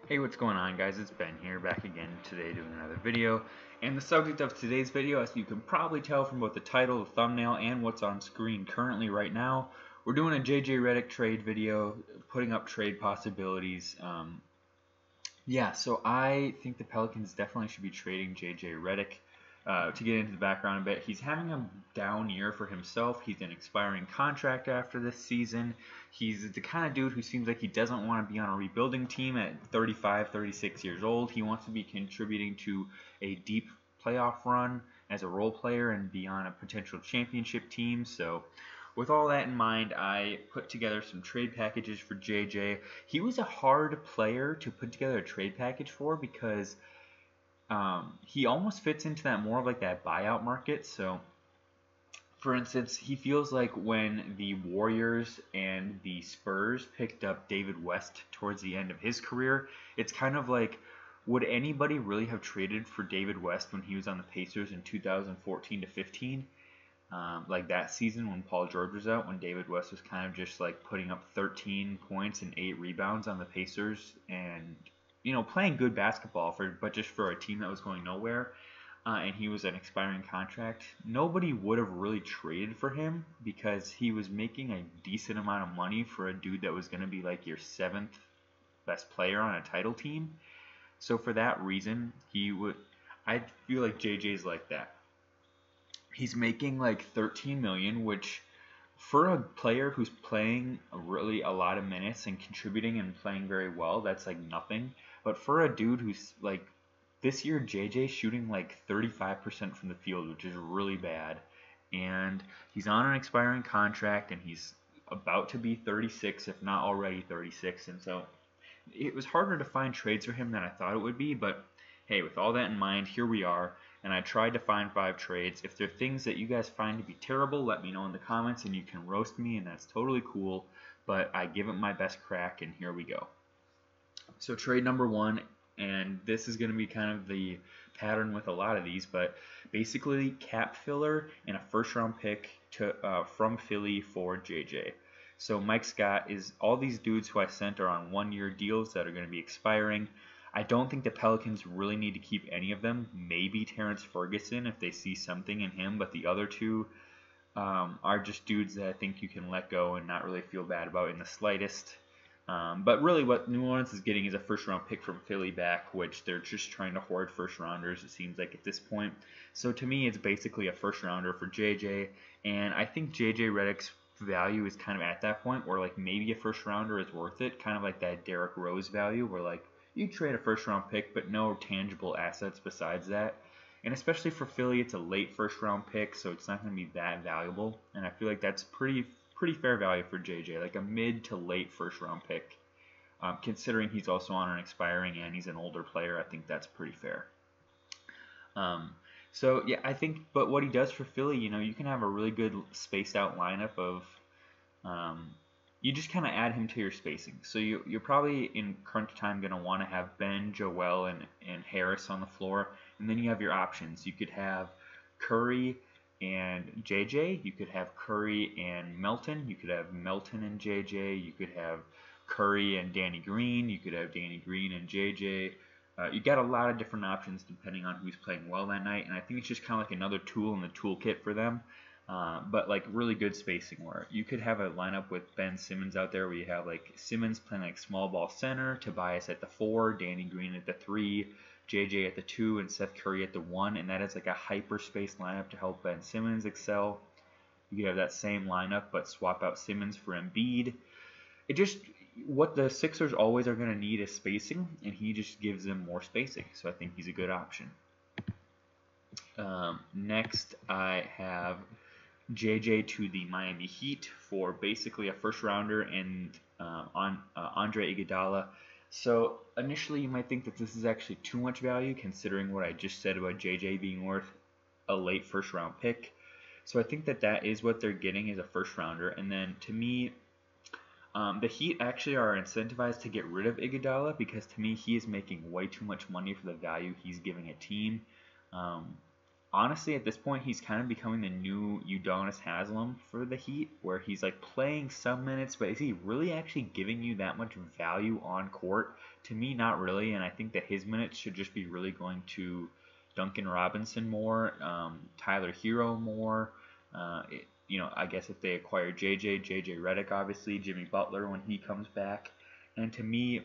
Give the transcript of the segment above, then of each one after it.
Hey, what's going on, guys? It's Ben here, back again today doing another video. And the subject of today's video, as you can probably tell from both the title, the thumbnail, and what's on screen currently right now, we're doing a JJ Redick trade video, putting up trade possibilities. Yeah, so I think the Pelicans definitely should be trading JJ Redick. To get into the background a bit, he's having a down year for himself. He's an expiring contract after this season. He's the kind of dude who seems like he doesn't want to be on a rebuilding team at 35, 36 years old. He wants to be contributing to a deep playoff run as a role player and be on a potential championship team. So with all that in mind, I put together some trade packages for JJ. He was a hard player to put together a trade package for because he almost fits into that more of like that buyout market. So, for instance, he feels like when the Warriors and the Spurs picked up David West towards the end of his career, it's kind of like, would anybody really have traded for David West when he was on the Pacers in 2014 to 15? Like that season when Paul George was out, when David West was kind of just like putting up 13 points and 8 rebounds on the Pacers and playing good basketball but just for a team that was going nowhere, and he was an expiring contract. Nobody would have really traded for him because he was making a decent amount of money for a dude that was going to be like your 7th best player on a title team. So for that reason, I feel like JJ's like that. He's making like 13 million, which for a player who's playing really a lot of minutes and contributing and playing very well, that's like nothing. But for a dude who's like this year, JJ shooting like 35% from the field, which is really bad, and he's on an expiring contract, and he's about to be 36, if not already 36, and so it was harder to find trades for him than I thought it would be. But hey, with all that in mind, here we are, and I tried to find 5 trades. If there are things that you guys find to be terrible, let me know in the comments, and you can roast me, and that's totally cool, but I give it my best crack, and here we go. So trade number 1, and this is going to be kind of the pattern with a lot of these, but basically cap filler and a first-round pick from Philly for JJ. So Mike Scott is all these dudes who I sent are on 1-year deals that are going to be expiring. I don't think the Pelicans really need to keep any of them. Maybe Terrence Ferguson if they see something in him, but the other two are just dudes that I think you can let go and not really feel bad about in the slightest. But really what New Orleans is getting is a first-round pick from Philly back, which they're just trying to hoard first-rounders, it seems like, at this point. So to me, it's basically a first-rounder for JJ, and I think JJ Redick's value is kind of at that point where like maybe a first-rounder is worth it, kind of like that Derrick Rose value where like you trade a first-round pick but no tangible assets besides that. And especially for Philly, it's a late first-round pick, so it's not going to be that valuable, and I feel like that's pretty fair value for JJ, like a mid to late first-round pick. Considering he's also on an expiring and he's an older player, I think that's pretty fair. So yeah, I think, but what he does for Philly, you can have a really good spaced out lineup of, you just kind of add him to your spacing. So you're probably in crunch time going to want to have Ben, Joel, and Harris on the floor, and then you have your options. You could have Curry and JJ, you could have Curry and Melton, you could have Melton and JJ, you could have Curry and Danny Green, you could have Danny Green and JJ. You got a lot of different options depending on who's playing well that night, and I think it's just kind of like another tool in the toolkit for them, but like really good spacing where you could have a lineup with Ben Simmons out there where you have like Simmons playing like small ball center, Tobias at the 4, Danny Green at the 3, JJ at the 2, and Seth Curry at the 1, and that is like a hyper-spaced lineup to help Ben Simmons excel. You could have that same lineup, but swap out Simmons for Embiid. What the Sixers always are going to need is spacing, and he just gives them more spacing, so I think he's a good option. Next, I have JJ to the Miami Heat for basically a first-rounder and Andre Iguodala. So initially you might think that this is actually too much value considering what I just said about JJ being worth a late first round pick. So I think that is what they're getting is a first rounder. And then to me, the Heat actually are incentivized to get rid of Iguodala because to me he is making way too much money for the value he's giving a team. honestly, at this point, he's kind of becoming the new Udonis Haslem for the Heat, where he's like playing some minutes, but is he really actually giving you that much value on court? To me, not really, and I think that his minutes should just be really going to Duncan Robinson more, Tyler Hero more. I guess if they acquire JJ Redick, obviously, Jimmy Butler when he comes back, and to me,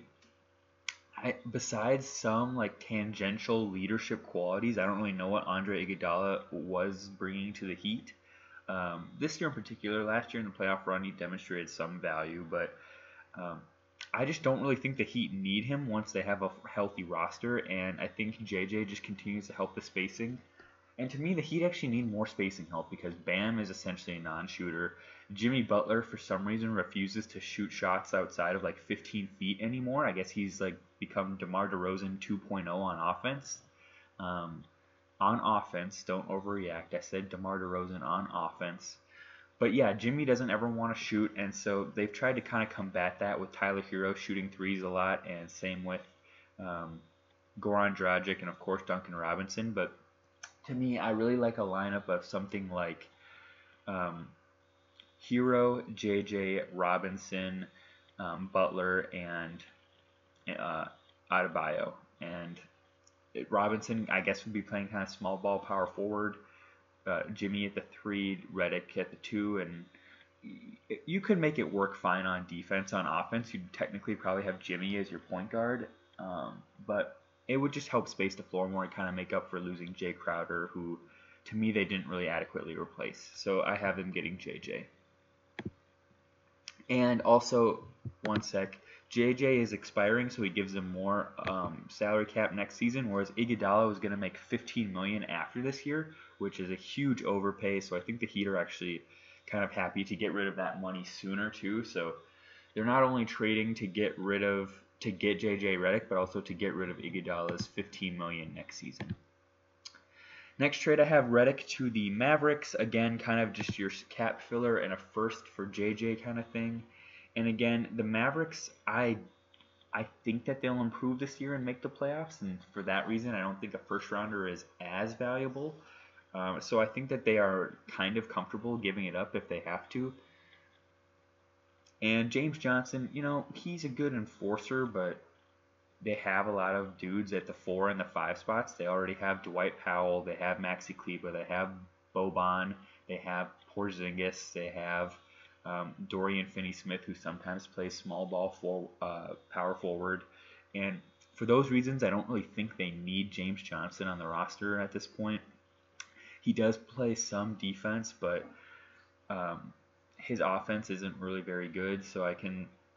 besides some like tangential leadership qualities, I don't really know what Andre Iguodala was bringing to the Heat. This year in particular, last year in the playoff run, he demonstrated some value, but I just don't really think the Heat need him once they have a healthy roster, and I think JJ just continues to help the spacing. And to me, the Heat actually need more spacing help because Bam is essentially a non-shooter. Jimmy Butler, for some reason, refuses to shoot shots outside of like 15 feet anymore. I guess he's like become DeMar DeRozan 2.0 on offense. On offense, don't overreact. I said DeMar DeRozan on offense. But yeah, Jimmy doesn't ever want to shoot, and so they've tried to kind of combat that with Tyler Hero shooting threes a lot, and same with Goran Dragic and of course Duncan Robinson. But to me, I really like a lineup of something like Hero, JJ, Robinson, Butler, and Adebayo. And Robinson, I guess, would be playing kind of small ball power forward. Jimmy at the 3, Redick at the 2, and you could make it work fine on defense. On offense, you'd technically probably have Jimmy as your point guard, but it would just help space the floor more and kind of make up for losing Jay Crowder, who, to me, they didn't really adequately replace. So I have them getting JJ. And also, one sec, JJ is expiring, so he gives them more salary cap next season, whereas Iguodala is going to make $15 million after this year, which is a huge overpay. So I think the Heat are actually kind of happy to get rid of that money sooner too. So they're not only trading to get JJ Redick, but also to get rid of Iguodala's $15 million next season. Next trade, I have Redick to the Mavericks. Again, kind of just your cap filler and a first for JJ kind of thing. And again, the Mavericks, I think that they'll improve this year and make the playoffs. And for that reason, I don't think a first rounder is as valuable. So I think that they are kind of comfortable giving it up if they have to. And James Johnson, he's a good enforcer, but they have a lot of dudes at the 4 and the 5 spots. They already have Dwight Powell, they have Maxi Kleber, they have Boban, they have Porzingis, they have Dorian Finney-Smith, who sometimes plays small ball power forward. And for those reasons, I don't really think they need James Johnson on the roster at this point. He does play some defense, but his offense isn't really very good, so I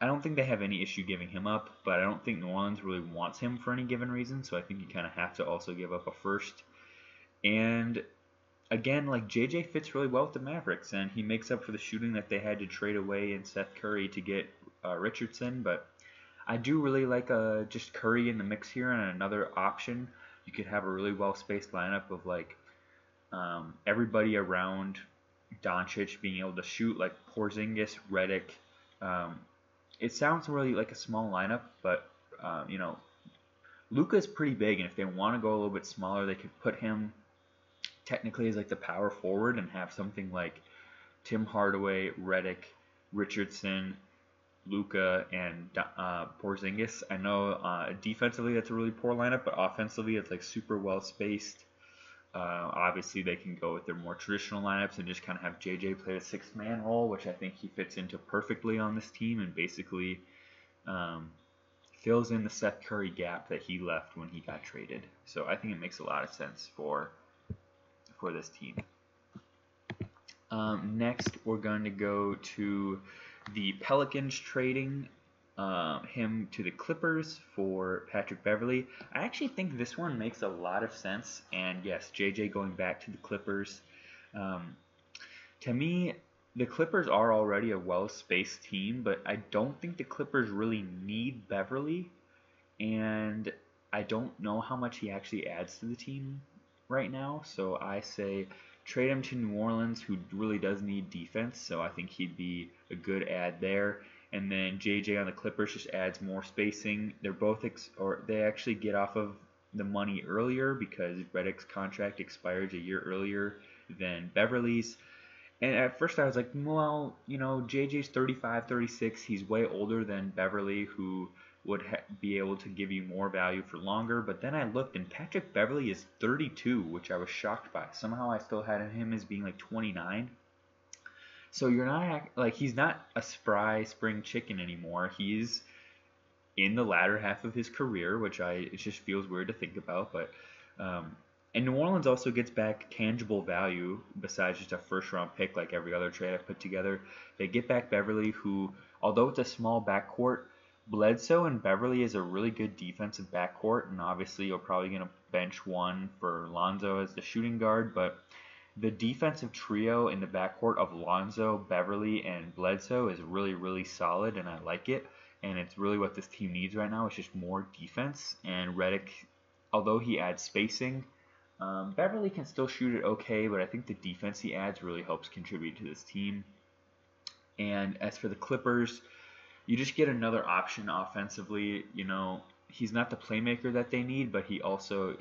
don't think they have any issue giving him up, but I don't think New Orleans really wants him for any given reason, so I think you kind of have to also give up a first. And again, like JJ fits really well with the Mavericks, and he makes up for the shooting that they had to trade away in Seth Curry to get Richardson, but I do really like just Curry in the mix here and another option. You could have a really well-spaced lineup of like everybody around Doncic being able to shoot, like Porzingis, Redick. It sounds really like a small lineup, but Luka's pretty big, and if they want to go a little bit smaller, they could put him technically as like the power forward and have something like Tim Hardaway, Redick, Richardson, Luka, and Porzingis. I know defensively that's a really poor lineup, but offensively it's like super well spaced. Obviously, they can go with their more traditional lineups and just kind of have JJ play a sixth-man role, which I think he fits into perfectly on this team and basically fills in the Seth Curry gap that he left when he got traded. So I think it makes a lot of sense for this team. Next, we're going to go to the Pelicans trading him to the Clippers for Patrick Beverley. I actually think this one makes a lot of sense, and yes, JJ going back to the Clippers. To me, the Clippers are already a well-spaced team, but I don't think the Clippers really need Beverley, and I don't know how much he actually adds to the team right now, so I say trade him to New Orleans, who really does need defense, so I think he'd be a good add there. And then JJ on the Clippers just adds more spacing. They're both they actually get off of the money earlier because Redick's contract expires a year earlier than Beverley's. And at first I was like, well, you know, JJ's 35, 36. He's way older than Beverley, who would be able to give you more value for longer. But then I looked, and Patrick Beverley is 32, which I was shocked by. Somehow I still had him as being like 29. So you're not like, he's not a spry spring chicken anymore. He's in the latter half of his career, which it just feels weird to think about. But and New Orleans also gets back tangible value besides just a first-round pick like every other trade I've put together. They get back Beverley, who, although it's a small backcourt, Bledsoe and Beverley is a really good defensive backcourt, and obviously you're probably going to bench one for Lonzo as the shooting guard, but the defensive trio in the backcourt of Lonzo, Beverley, and Bledsoe is really, really solid, and I like it, and it's really what this team needs right now. It's just more defense, and Redick, although he adds spacing, Beverley can still shoot it okay, but I think the defense he adds really helps contribute to this team. And as for the Clippers, you just get another option offensively. You know, he's not the playmaker that they need, but he also,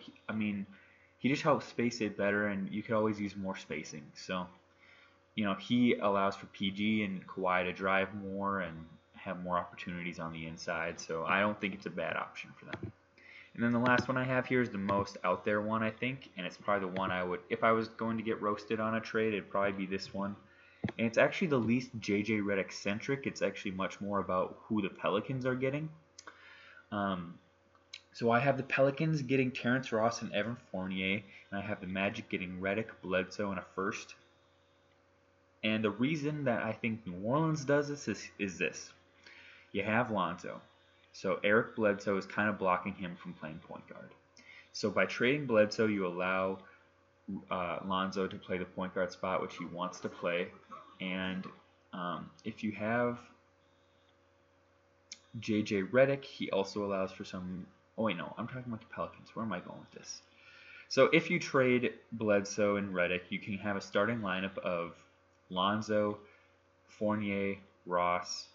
he just helps space it better, and you could always use more spacing. So, you know, he allows for PG and Kawhi to drive more and have more opportunities on the inside. So I don't think it's a bad option for them. And then the last one I have here is the most out there one, I think, and it's probably the one I would, if I was going to get roasted on a trade, it'd probably be this one. And it's actually the least JJ Redick centric. It's actually much more about who the Pelicans are getting. So I have the Pelicans getting Terrence Ross and Evan Fournier, and I have the Magic getting Redick, Bledsoe, and a first. And the reason that I think New Orleans does this is this. You have Lonzo. So Eric Bledsoe is kind of blocking him from playing point guard. So by trading Bledsoe, you allow Lonzo to play the point guard spot, which he wants to play. And if you have JJ Redick, he also allows for some... Oh, wait, no. I'm talking about the Pelicans. Where am I going with this? So if you trade Bledsoe and Redick, you can have a starting lineup of Lonzo, Fournier, Ross...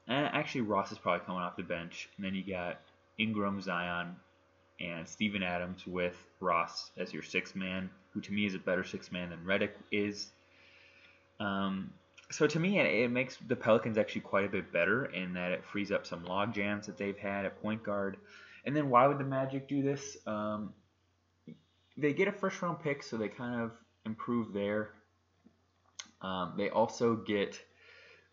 And actually, Ross is probably coming off the bench. And then you got Ingram, Zion, and Steven Adams with Ross as your sixth man, who to me is a better sixth man than Redick is. So to me, it makes the Pelicans actually quite a bit better in that it frees up some log jams that they've had at point guard. And then why would the Magic do this? They get a first-round pick, so they kind of improve there. They also get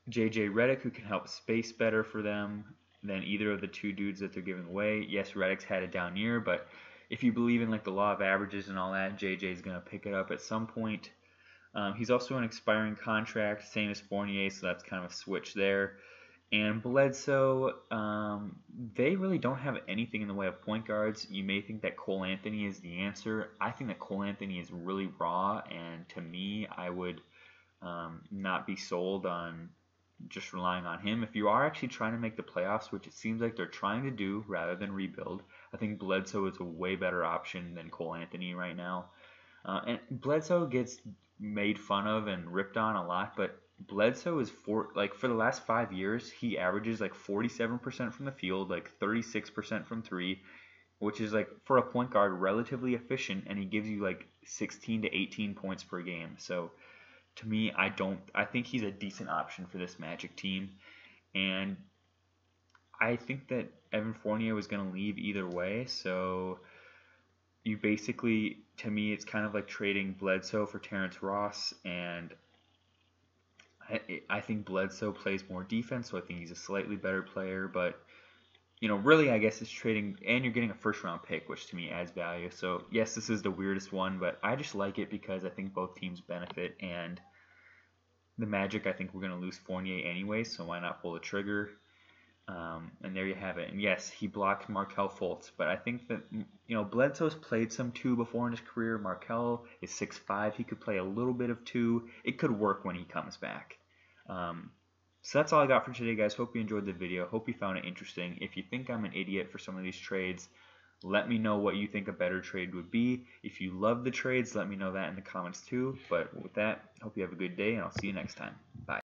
JJ Redick, who can help space better for them than either of the two dudes that they're giving away. Yes, Redick's had a down year, but if you believe in like the law of averages and all that, JJ is going to pick it up at some point. He's also an expiring contract, same as Fournier, so that's kind of a switch there. And Bledsoe, they really don't have anything in the way of point guards. You may think that Cole Anthony is the answer. I think that Cole Anthony is really raw, and to me, I would not be sold on just relying on him. If you are actually trying to make the playoffs, which it seems like they're trying to do rather than rebuild, I think Bledsoe is a way better option than Cole Anthony right now. And Bledsoe gets made fun of and ripped on a lot, but Bledsoe is for the last 5 years, he averages like 47% from the field, like 36% from three, which is like for a point guard relatively efficient, and he gives you like 16 to 18 points per game. So to me, I think he's a decent option for this Magic team, and I think that Evan Fournier was going to leave either way, so you basically, to me, it's kind of like trading Bledsoe for Terrence Ross, and I think Bledsoe plays more defense, so I think he's a slightly better player, but you know, really, I guess it's trading, and you're getting a first-round pick, which to me adds value. So, yes, this is the weirdest one, but I just like it because I think both teams benefit, and the Magic, I think we're going to lose Fournier anyway, so why not pull the trigger? And there you have it. And yes, he blocked Markelle Fultz, but I think that, you know, Bledsoe's played some 2 before in his career. Markelle is 6'5". He could play a little bit of 2. It could work when he comes back. So that's all I got for today, guys. Hope you enjoyed the video. Hope you found it interesting. If you think I'm an idiot for some of these trades, let me know what you think a better trade would be. If you love the trades, let me know that in the comments too. But with that, hope you have a good day, and I'll see you next time. Bye.